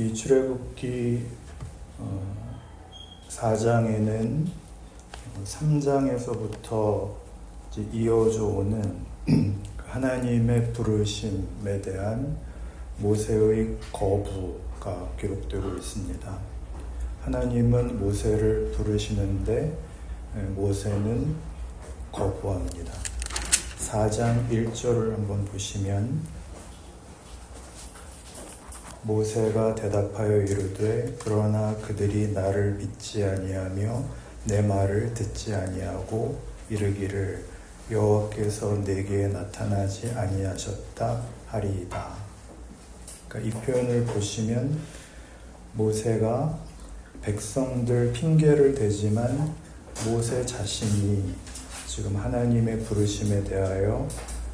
이 출애굽기 4장에는 3장에서부터 이어져 오는 하나님의 부르심에 대한 모세의 거부가 기록되고 있습니다. 하나님은 모세를 부르시는데 모세는 거부합니다. 4장 1절을 한번 보시면 모세가 대답하여 이르되 그러나 그들이 나를 믿지 아니하며 내 말을 듣지 아니하고 이르기를 여호와께서 내게 나타나지 아니하셨다 하리이다. 그러니까 이 표현을 보시면 모세가 백성들 핑계를 대지만 모세 자신이 지금 하나님의 부르심에 대하여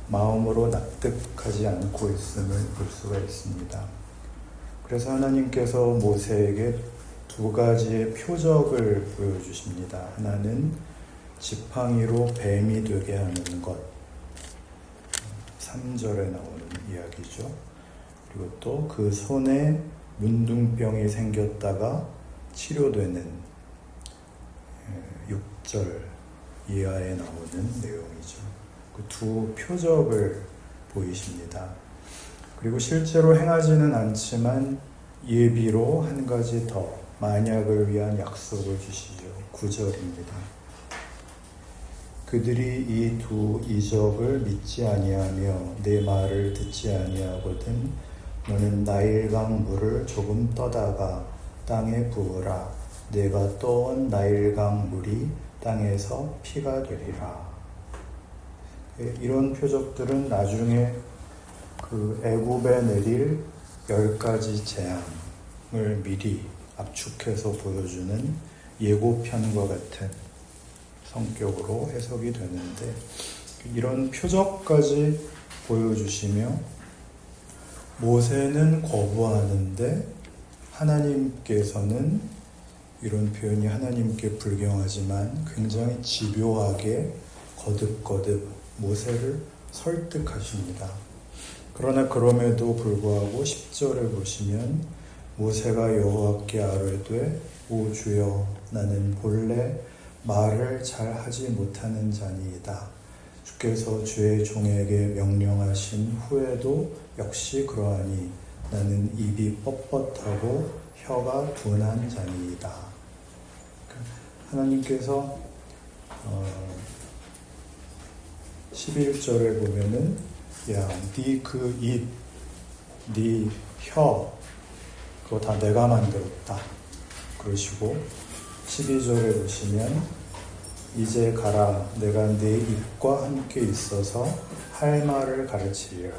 마음으로 납득하지 않고 있음을 볼 수가 있습니다. 그래서 하나님께서 모세에게 두 가지의 표적을 보여주십니다. 하나는 지팡이로 뱀이 되게 하는 것, 3절에 나오는 이야기죠. 그리고 또 그 손에 문둥병이 생겼다가 치료되는 6절 이하에 나오는 내용이죠. 그 두 표적을 보이십니다. 그리고 실제로 행하지는 않지만 예비로 한 가지 더 만약을 위한 약속을 주시죠. 9절입니다. 그들이 이 두 이적을 믿지 아니하며 내 말을 듣지 아니하거든 너는 나일강 물을 조금 떠다가 땅에 부으라. 내가 떠온 나일강 물이 땅에서 피가 되리라. 이런 표적들은 나중에 그 애굽에 내릴 10가지 재앙을 미리 압축해서 보여주는 예고편과 같은 성격으로 해석이 되는데 이런 표적까지 보여주시며 모세는 거부하는데 하나님께서는 이런 표현이 하나님께 불경하지만 굉장히 집요하게 거듭거듭 모세를 설득하십니다. 그러나 그럼에도 불구하고 10절에 보시면 모세가 여호와께 아뢰되 오 주여 나는 본래 말을 잘 하지 못하는 자니이다. 주께서 주의 종에게 명령하신 후에도 역시 그러하니 나는 입이 뻣뻣하고 혀가 둔한 자니이다. 하나님께서 11절에 보면은 야, 네 그 입, 네 혀, 그거 다 내가 만들었다. 그러시고 12절에 보시면 이제 가라. 내가 네 입과 함께 있어서 할 말을 가르치리라.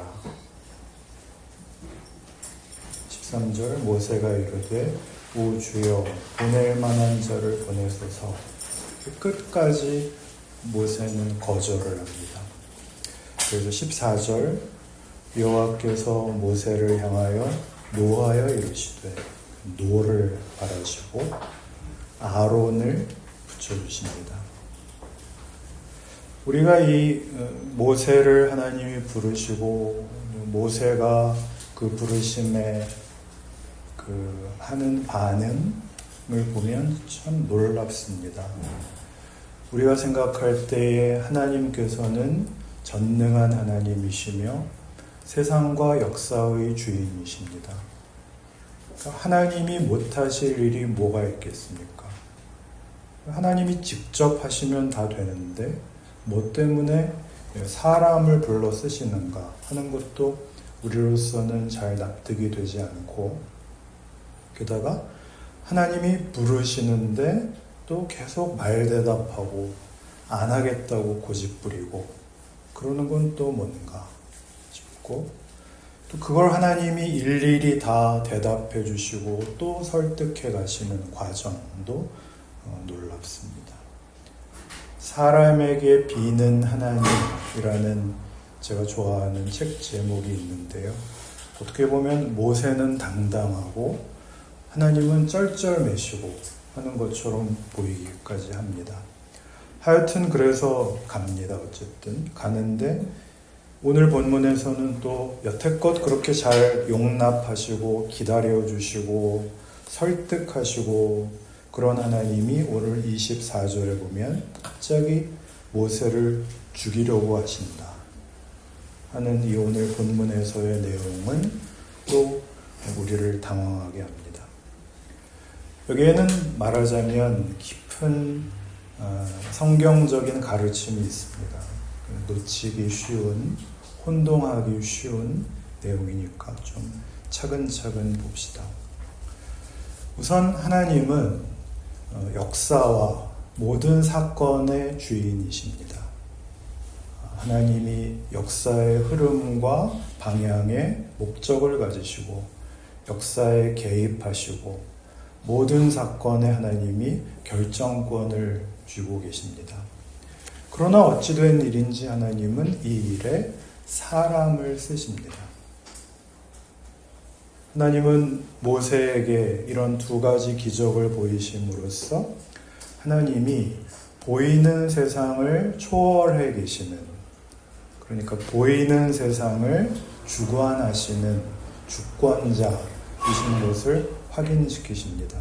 13절 모세가 이르되 오 주여 보낼 만한 자를 보내소서. 끝까지 모세는 거절을 합니다. 그래서 14절 여호와께서 모세를 향하여 노하여 이르시되 노를 바라시고 아론을 붙여주십니다. 우리가 이 모세를 하나님이 부르시고 모세가 그 부르심에 그 하는 반응을 보면 참 놀랍습니다. 우리가 생각할 때에 하나님께서는 전능한 하나님이시며 세상과 역사의 주인이십니다. 그러니까 하나님이 못하실 일이 뭐가 있겠습니까? 하나님이 직접 하시면 다 되는데 뭐 때문에 사람을 불러 쓰시는가 하는 것도 우리로서는 잘 납득이 되지 않고 게다가 하나님이 부르시는데 또 계속 말대답하고 안 하겠다고 고집부리고 그러는 건 또 뭔가 싶고 또 그걸 하나님이 일일이 다 대답해 주시고 또 설득해 가시는 과정도 놀랍습니다. 사람에게 비는 하나님이라는 제가 좋아하는 책 제목이 있는데요. 어떻게 보면 모세는 당당하고 하나님은 쩔쩔매시고 하는 것처럼 보이기까지 합니다. 하여튼 그래서 갑니다. 어쨌든 가는데 오늘 본문에서는 또 여태껏 그렇게 잘 용납하시고 기다려주시고 설득하시고 그런 하나님이 오늘 24절에 보면 갑자기 모세를 죽이려고 하신다 하는 이 오늘 본문에서의 내용은 또 우리를 당황하게 합니다. 여기에는 말하자면 깊은 성경적인 가르침이 있습니다. 놓치기 쉬운, 혼동하기 쉬운 내용이니까 좀 차근차근 봅시다. 우선 하나님은 역사와 모든 사건의 주인이십니다. 하나님이 역사의 흐름과 방향에 목적을 가지시고 역사에 개입하시고 모든 사건에 하나님이 결정권을 쥐고 계십니다. 그러나 어찌된 일인지 하나님은 이 일에 사람을 쓰십니다. 하나님은 모세에게 이런 두 가지 기적을 보이심으로써 하나님이 보이는 세상을 초월해 계시는, 그러니까 보이는 세상을 주관하시는 주권자이신 것을 확인시키십니다.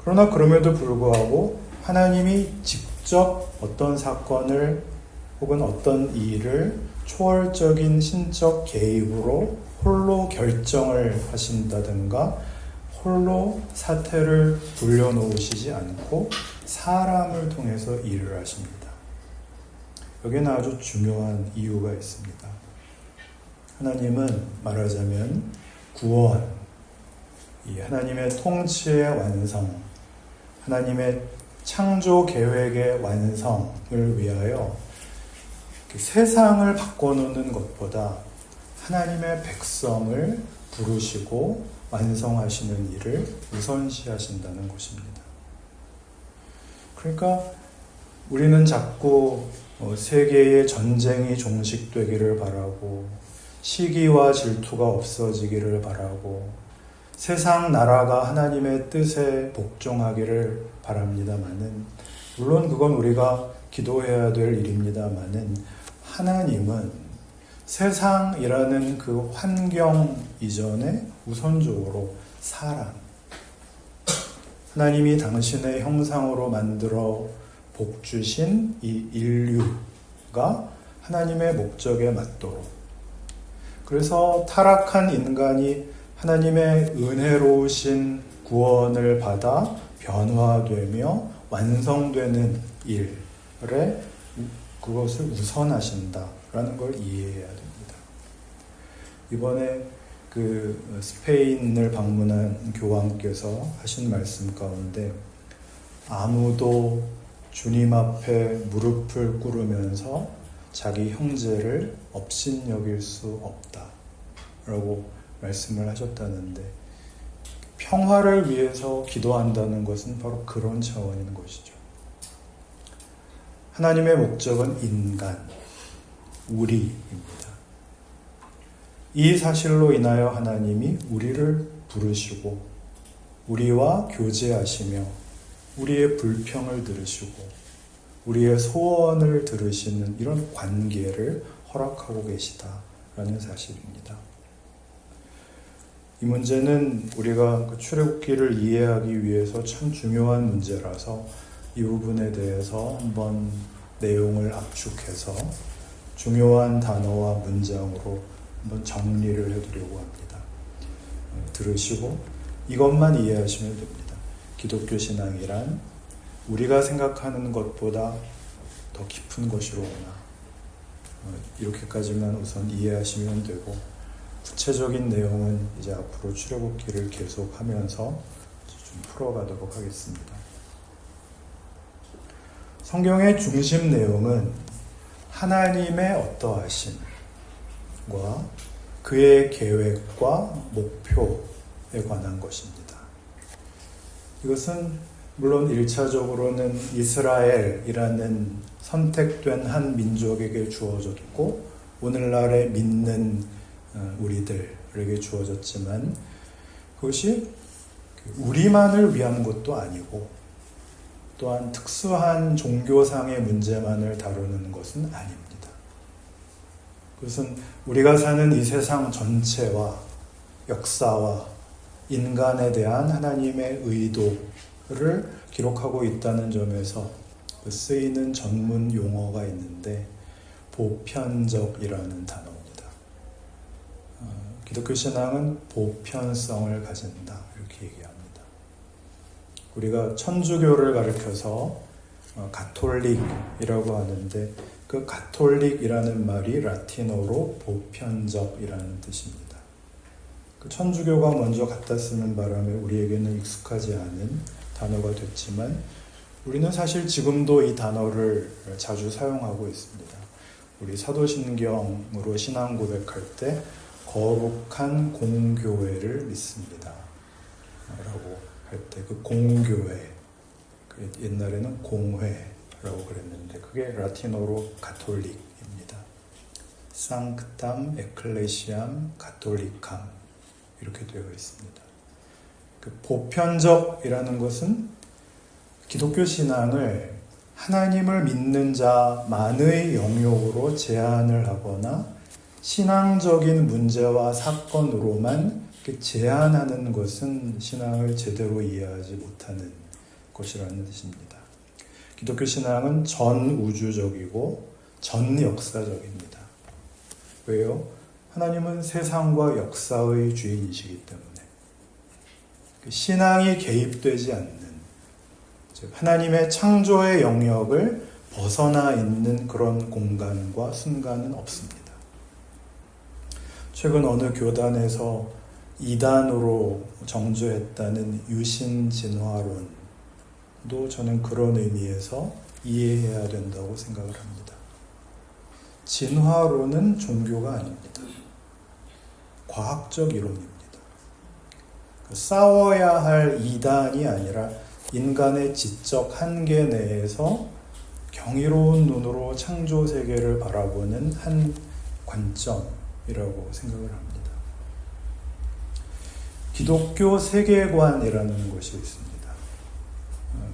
그러나 그럼에도 불구하고 하나님이 직접 어떤 사건을 혹은 어떤 일을 초월적인 신적 개입으로 홀로 결정을 하신다든가 홀로 사태를 돌려놓으시지 않고 사람을 통해서 일을 하십니다. 여기는 아주 중요한 이유가 있습니다. 하나님은 말하자면 구원, 이 하나님의 통치의 완성, 하나님의 창조 계획의 완성을 위하여 세상을 바꿔놓는 것보다 하나님의 백성을 부르시고 완성하시는 일을 우선시하신다는 것입니다. 그러니까 우리는 자꾸 세계의 전쟁이 종식되기를 바라고 시기와 질투가 없어지기를 바라고 세상 나라가 하나님의 뜻에 복종하기를 바랍니다마는, 물론 그건 우리가 기도해야 될 일입니다마는, 하나님은 세상이라는 그 환경 이전에 우선적으로 사람, 하나님이 당신의 형상으로 만들어 복 주신 이 인류가 하나님의 목적에 맞도록, 그래서 타락한 인간이 하나님의 은혜로우신 구원을 받아 변화되며 완성되는 일에 그것을 우선하신다라는 걸 이해해야 됩니다. 이번에 그 스페인을 방문한 교황께서 하신 말씀 가운데 아무도 주님 앞에 무릎을 꿇으면서 자기 형제를 업신여길 수 없다라고 말씀을 하셨다는데, 평화를 위해서 기도한다는 것은 바로 그런 차원인 것이죠. 하나님의 목적은 인간, 우리입니다. 이 사실로 인하여 하나님이 우리를 부르시고 우리와 교제하시며 우리의 불평을 들으시고 우리의 소원을 들으시는 이런 관계를 허락하고 계시다라는 사실입니다. 이 문제는 우리가 출애굽기를 이해하기 위해서 참 중요한 문제라서 이 부분에 대해서 한번 내용을 압축해서 중요한 단어와 문장으로 한번 정리를 해두려고 합니다. 들으시고 이것만 이해하시면 됩니다. 기독교 신앙이란 우리가 생각하는 것보다 더 깊은 것이로구나. 이렇게까지만 우선 이해하시면 되고, 구체적인 내용은 이제 앞으로 출애굽기를 계속하면서 좀 풀어가도록 하겠습니다. 성경의 중심 내용은 하나님의 어떠하심과 그의 계획과 목표에 관한 것입니다. 이것은 물론 1차적으로는 이스라엘이라는 선택된 한 민족에게 주어졌고 오늘날에 믿는 우리들에게 주어졌지만, 그것이 우리만을 위한 것도 아니고 또한 특수한 종교상의 문제만을 다루는 것은 아닙니다. 그것은 우리가 사는 이 세상 전체와 역사와 인간에 대한 하나님의 의도를 기록하고 있다는 점에서 쓰이는 전문 용어가 있는데 보편적이라는 단어입니다. 기독교 신앙은 보편성을 가진다 이렇게 얘기합니다. 우리가 천주교를 가리켜서 가톨릭이라고 하는데 그 가톨릭이라는 말이 라틴어로 보편적이라는 뜻입니다. 그 천주교가 먼저 갖다 쓰는 바람에 우리에게는 익숙하지 않은 단어가 됐지만 우리는 사실 지금도 이 단어를 자주 사용하고 있습니다. 우리 사도신경으로 신앙 고백할 때 거룩한 공교회를 믿습니다 라고 할 때 그 공교회, 옛날에는 공회라고 그랬는데 그게 라틴어로 가톨릭입니다. Sanctam Ecclesiam Catholicam 이렇게 되어 있습니다. 그 보편적이라는 것은 기독교 신앙을 하나님을 믿는 자만의 영역으로 제한을 하거나 신앙적인 문제와 사건으로만 제한하는 것은 신앙을 제대로 이해하지 못하는 것이라는 뜻입니다. 기독교 신앙은 전우주적이고 전역사적입니다. 왜요? 하나님은 세상과 역사의 주인이시기 때문에 신앙이 개입되지 않는, 즉 하나님의 창조의 영역을 벗어나 있는 그런 공간과 순간은 없습니다. 최근 어느 교단에서 이단으로 정죄했다는 유신진화론도 저는 그런 의미에서 이해해야 된다고 생각을 합니다. 진화론은 종교가 아닙니다. 과학적 이론입니다. 싸워야 할 이단이 아니라 인간의 지적 한계 내에서 경이로운 눈으로 창조 세계를 바라보는 한 관점이라고 생각을 합니다. 기독교 세계관이라는 것이 있습니다.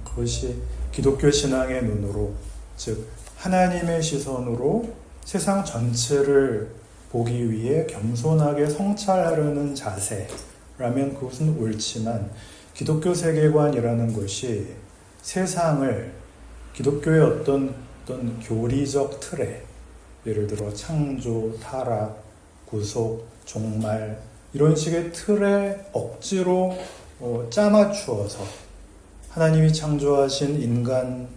그것이 기독교 신앙의 눈으로, 즉 하나님의 시선으로 세상 전체를 보기 위해 겸손하게 성찰하려는 자세라면 그것은 옳지만 기독교 세계관이라는 것이 세상을 기독교의 어떤 교리적 틀에, 예를 들어 창조, 타락, 구속, 종말 이런 식의 틀에 억지로 짜맞추어서 하나님이 창조하신 인간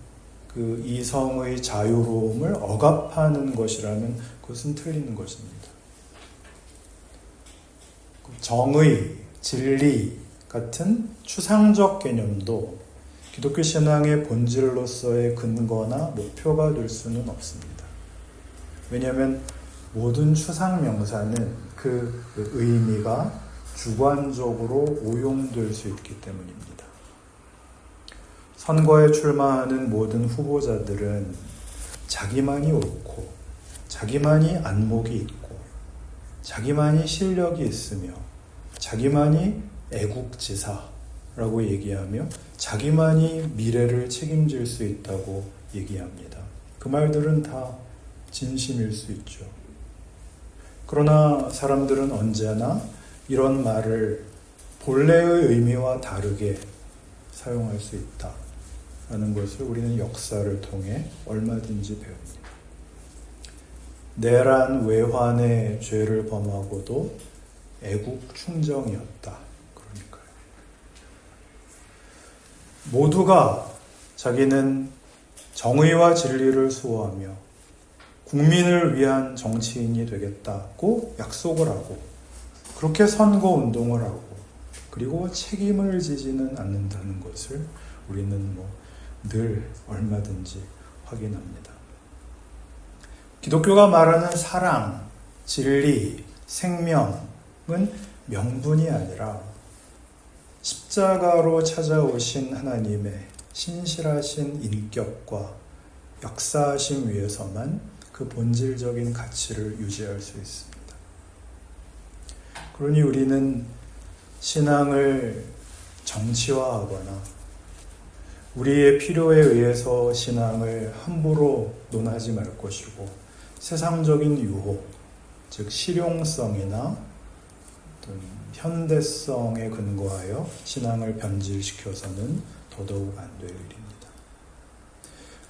그 이성의 자유로움을 억압하는 것이라면 그것은 틀리는 것입니다. 정의, 진리 같은 추상적 개념도 기독교 신앙의 본질로서의 근거나 목표가 될 수는 없습니다. 왜냐하면 모든 추상 명사는 그 의미가 주관적으로 오용될 수 있기 때문입니다. 선거에 출마하는 모든 후보자들은 자기만이 옳고 자기만이 안목이 있고 자기만이 실력이 있으며 자기만이 애국지사라고 얘기하며 자기만이 미래를 책임질 수 있다고 얘기합니다. 그 말들은 다 진심일 수 있죠. 그러나 사람들은 언제나 이런 말을 본래의 의미와 다르게 사용할 수 있다라는 것을 우리는 역사를 통해 얼마든지 배웁니다. 내란 외환의 죄를 범하고도 애국 충정이었다. 그러니까요. 모두가 자기는 정의와 진리를 수호하며 국민을 위한 정치인이 되겠다고 약속을 하고 그렇게 선거운동을 하고 그리고 책임을 지지는 않는다는 것을 우리는 늘 얼마든지 확인합니다. 기독교가 말하는 사랑, 진리, 생명은 명분이 아니라 십자가로 찾아오신 하나님의 신실하신 인격과 역사하심 위해서만 그 본질적인 가치를 유지할 수 있습니다. 그러니 우리는 신앙을 정치화하거나 우리의 필요에 의해서 신앙을 함부로 논하지 말 것이고 세상적인 유혹, 즉 실용성이나 어떤 현대성에 근거하여 신앙을 변질시켜서는 더더욱 안 될 일입니다.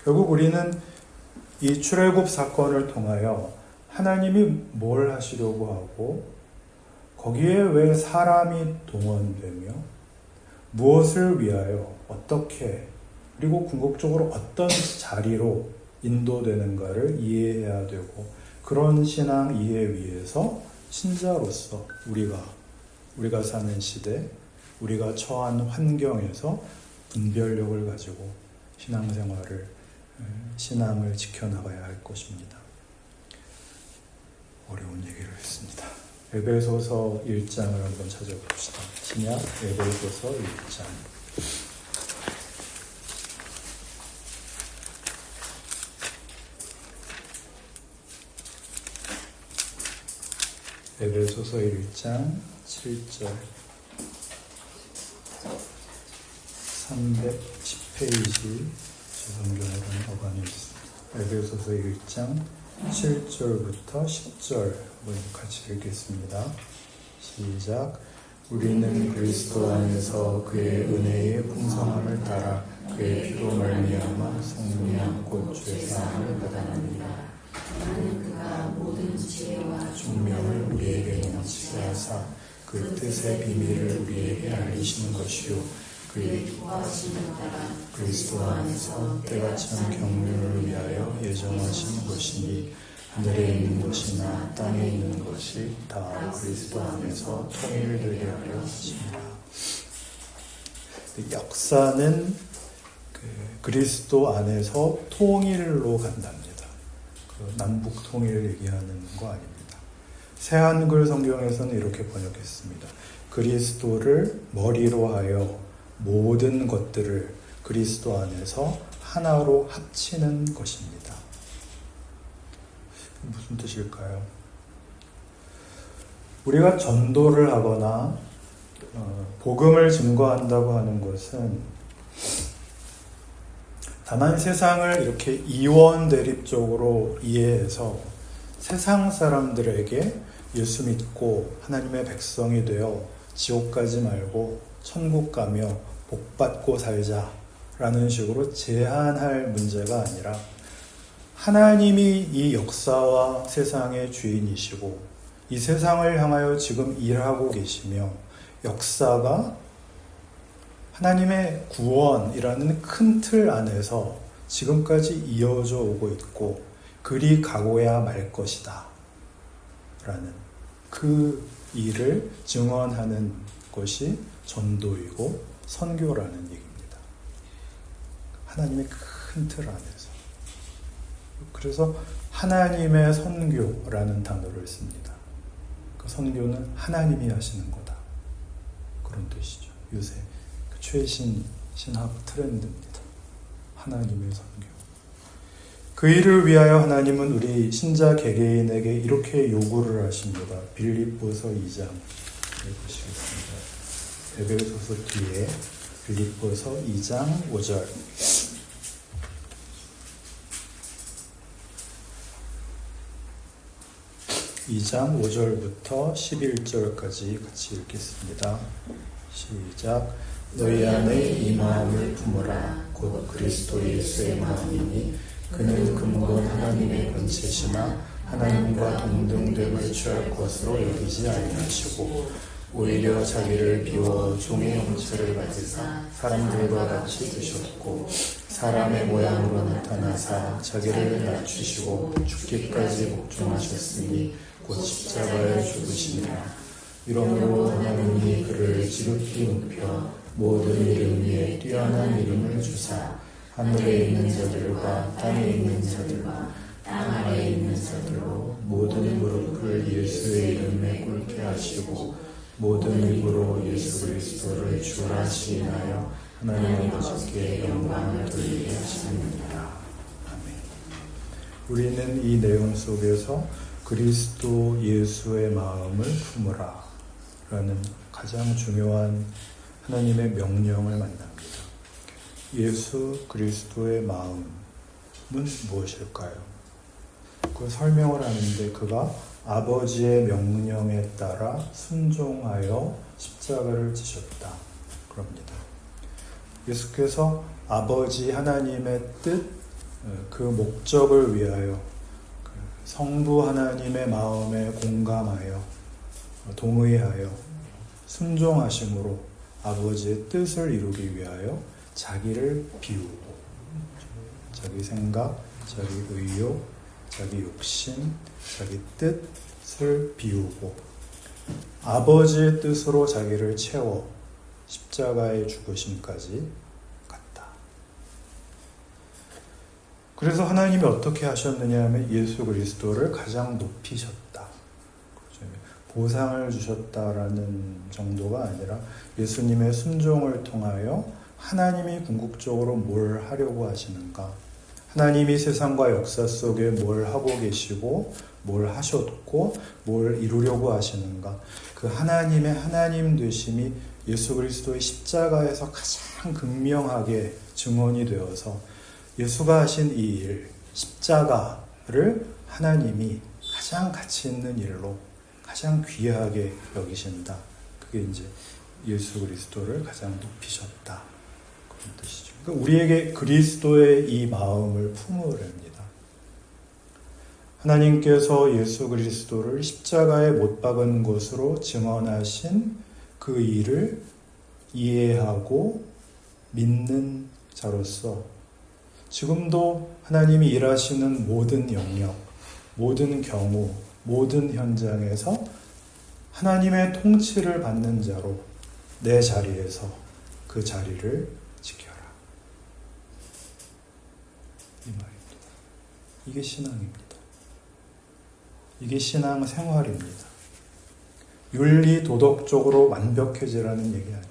결국 우리는 이 출애굽 사건을 통하여 하나님이 뭘 하시려고 하고 거기에 왜 사람이 동원되며 무엇을 위하여 어떻게 그리고 궁극적으로 어떤 자리로 인도되는가를 이해해야 되고 그런 신앙 이해 위에서 신자로서 우리가 사는 시대, 우리가 처한 환경에서 분별력을 가지고 신앙을 지켜나가야 할 것입니다. 어려운 얘기를 했습니다. 에베소서 1장을 한번 찾아봅시다. 신약 에베소서 1장. 에베소서 1장 7절 310페이지 성경에는 어간이 있습니다. 에베소서 1장 7절부터 10절 같이 읽겠습니다. 시작. 우리는 그리스도 안에서 그의 은혜의 풍성함을 따라 그의 피로 말미암아 성령 곧 죄사함을 받았느니라. 나는 그가 모든 지혜와 총명을 우리에게 넘치게 하사 그 뜻의 비밀을 우리에게 알리시는 것이요 그의 구하심을 따라 그리스도 안에서 때가 참 경륜을 위하여 예정하신 것이니 하늘에 있는 것이나 땅에 있는 것이 다 그리스도 안에서 통일되게 하려 하십니다. 역사는 그리스도 안에서 통일로 간답니다. 남북 통일을 얘기하는 거 아닙니다. 새한글 성경에서는 이렇게 번역했습니다. 그리스도를 머리로 하여 모든 것들을 그리스도 안에서 하나로 합치는 것입니다. 무슨 뜻일까요? 우리가 전도를 하거나 복음을 증거한다고 하는 것은 다만 세상을 이렇게 이원 대립적으로 이해해서 세상 사람들에게 예수 믿고 하나님의 백성이 되어 지옥 가지 말고 천국 가며 복 받고 살자라는 식으로 제한할 문제가 아니라 하나님이 이 역사와 세상의 주인이시고 이 세상을 향하여 지금 일하고 계시며 역사가 하나님의 구원이라는 큰 틀 안에서 지금까지 이어져 오고 있고 그리 가고야 말 것이다 라는 그 일을 증언하는 것이 전도이고 선교라는 얘기입니다. 하나님의 큰 틀 안에서. 그래서 하나님의 선교라는 단어를 씁니다. 그 선교는 하나님이 하시는 거다. 그런 뜻이죠. 요새 최신 신학 트렌드입니다. 하나님의 선교. 그 일을 위하여 하나님은 우리 신자 개개인에게 이렇게 요구를 하십니다. 빌립보서 2장 읽으시겠습니다. 에베소서 뒤에 빌립보서 2장 5절. (2장 5절부터 11절까지) 같이 읽겠습니다. 시작. 너희 안에 이 마음을 품으라. 곧 그리스도 예수의 마음이니 그는 근본 하나님의 본체시나 하나님과 동등됨을 취할 것으로 여기지 아니하시고 오히려 자기를 비워 종의 형체를 가지사 사람들과 같이 드셨고 사람의 모양으로 나타나사 자기를 낮추시고 죽기까지 복종하셨으니 곧 십자가에 죽으시니라. 이러므로 하나님이 그를 지극히 높여 모든 이름 위에 뛰어난 이름을 주사 하늘에 있는 자들과 땅에 있는 자들과 땅 아래에 있는 자들로 모든 무릎을 예수의 이름에 꿇게 하시고 모든 입으로 예수 그리스도를 주라 시인하여 하나님 아버지께 영광을 돌리게 하시느니라. 아멘. 우리는 이 내용 속에서 그리스도 예수의 마음을 품으라 라는 가장 중요한 하나님의 명령을 만납니다. 예수 그리스도의 마음은 무엇일까요? 그 설명을 하는데 그가 아버지의 명령에 따라 순종하여 십자가를 지셨다. 그럽니다. 예수께서 아버지 하나님의 뜻, 그 목적을 위하여 성부 하나님의 마음에 공감하여 동의하여 순종하심으로 아버지의 뜻을 이루기 위하여 자기를 비우고 자기 생각, 자기 의욕, 자기 욕심, 자기 뜻을 비우고 아버지의 뜻으로 자기를 채워 십자가의 죽으심까지 갔다. 그래서 하나님이 어떻게 하셨느냐 하면 예수 그리스도를 가장 높이셨다. 보상을 주셨다라는 정도가 아니라 예수님의 순종을 통하여 하나님이 궁극적으로 뭘 하려고 하시는가, 하나님이 세상과 역사 속에 뭘 하고 계시고 뭘 하셨고 뭘 이루려고 하시는가, 그 하나님의 하나님 되심이 예수 그리스도의 십자가에서 가장 극명하게 증언이 되어서 예수가 하신 이 일, 십자가를 하나님이 가장 가치 있는 일로 가장 귀하게 여기신다. 그게 이제 예수 그리스도를 가장 높이셨다. 그런 뜻이죠. 그러니까 우리에게 그리스도의 이 마음을 품으랍니다. 하나님께서 예수 그리스도를 십자가에 못 박은 것으로 증언하신 그 일을 이해하고 믿는 자로서 지금도 하나님이 일하시는 모든 영역, 모든 경우, 모든 현장에서 하나님의 통치를 받는 자로 내 자리에서 그 자리를 지켜라. 이 말입니다. 이게 신앙입니다. 이게 신앙 생활입니다. 윤리 도덕적으로 완벽해지라는 얘기 아닙니다.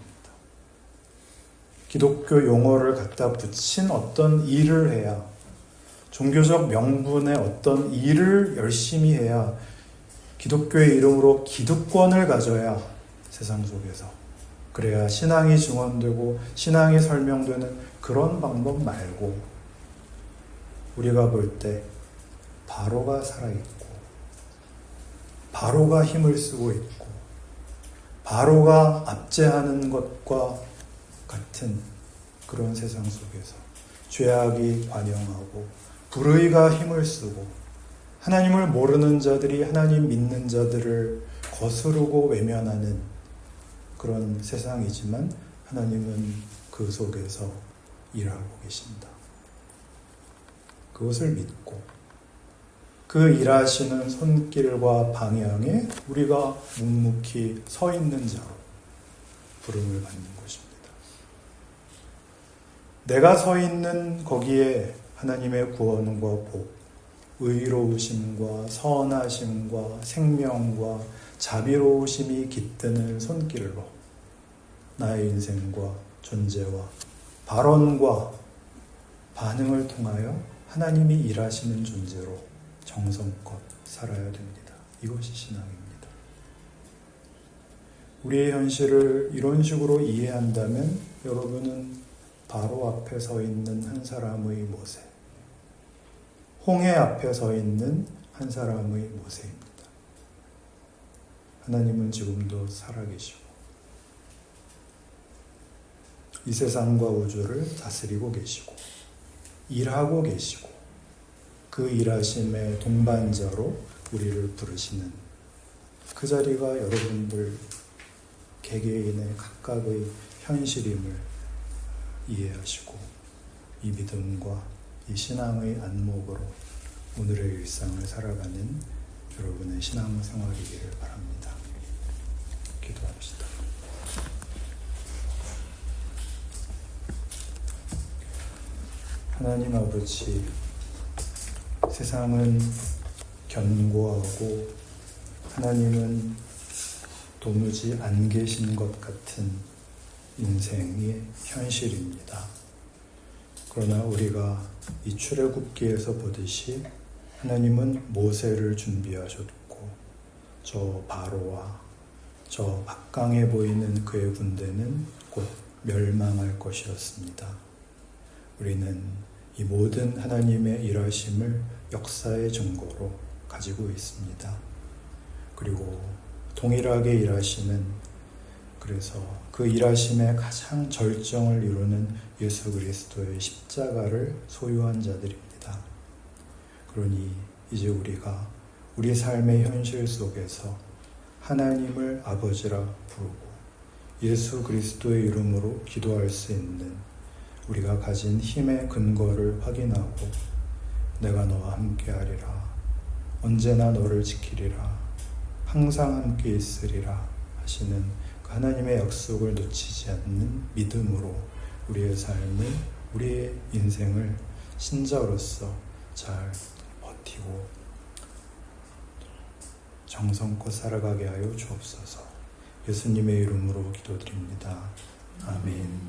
기독교 용어를 갖다 붙인 어떤 일을 해야, 종교적 명분의 어떤 일을 열심히 해야, 기독교의 이름으로 기득권을 가져야 세상 속에서 그래야 신앙이 증언되고 신앙이 설명되는 그런 방법 말고 우리가 볼 때 바로가 살아있고 바로가 힘을 쓰고 있고 바로가 압제하는 것과 같은 그런 세상 속에서 죄악이 관영하고 불의가 힘을 쓰고 하나님을 모르는 자들이 하나님 믿는 자들을 거스르고 외면하는 그런 세상이지만 하나님은 그 속에서 일하고 계신다. 그것을 믿고 그 일하시는 손길과 방향에 우리가 묵묵히 서 있는 자로 부름을 받는 것입니다. 내가 서 있는 거기에 하나님의 구원과 복, 의로우심과 선하심과 생명과 자비로우심이 깃드는 손길로 나의 인생과 존재와 발언과 반응을 통하여 하나님이 일하시는 존재로 정성껏 살아야 됩니다. 이것이 신앙입니다. 우리의 현실을 이런 식으로 이해한다면 여러분은 바로 앞에 서 있는 한 사람의 모세, 홍해 앞에 서 있는 한 사람의 모세입니다. 하나님은 지금도 살아계시고 이 세상과 우주를 다스리고 계시고 일하고 계시고 그 일하심의 동반자로 우리를 부르시는 그 자리가 여러분들 개개인의 각각의 현실임을 이해하시고 이 믿음과 이 신앙의 안목으로 오늘의 일상을 살아가는 여러분의 신앙생활이기를 바랍니다. 기도합시다. 하나님 아버지, 세상은 견고하고 하나님은 도무지 안 계신 것 같은 인생의 현실입니다. 그러나 우리가 이 출애굽기에서 보듯이 하나님은 모세를 준비하셨고 저 바로와 저 막강해 보이는 그의 군대는 곧 멸망할 것이었습니다. 우리는 이 모든 하나님의 일하심을 역사의 증거로 가지고 있습니다. 그리고 동일하게 일하시는, 그래서 그 일하심의 가장 절정을 이루는 예수 그리스도의 십자가를 소유한 자들입니다. 그러니 이제 우리가 우리 삶의 현실 속에서 하나님을 아버지라 부르고 예수 그리스도의 이름으로 기도할 수 있는 우리가 가진 힘의 근거를 확인하고 내가 너와 함께하리라, 언제나 너를 지키리라, 항상 함께 있으리라 하시는 그 하나님의 약속을 놓치지 않는 믿음으로 우리의 삶을, 우리의 인생을 신자로서 잘 버티고 정성껏 살아가게 하여 주옵소서. 예수님의 이름으로 기도드립니다. 아멘.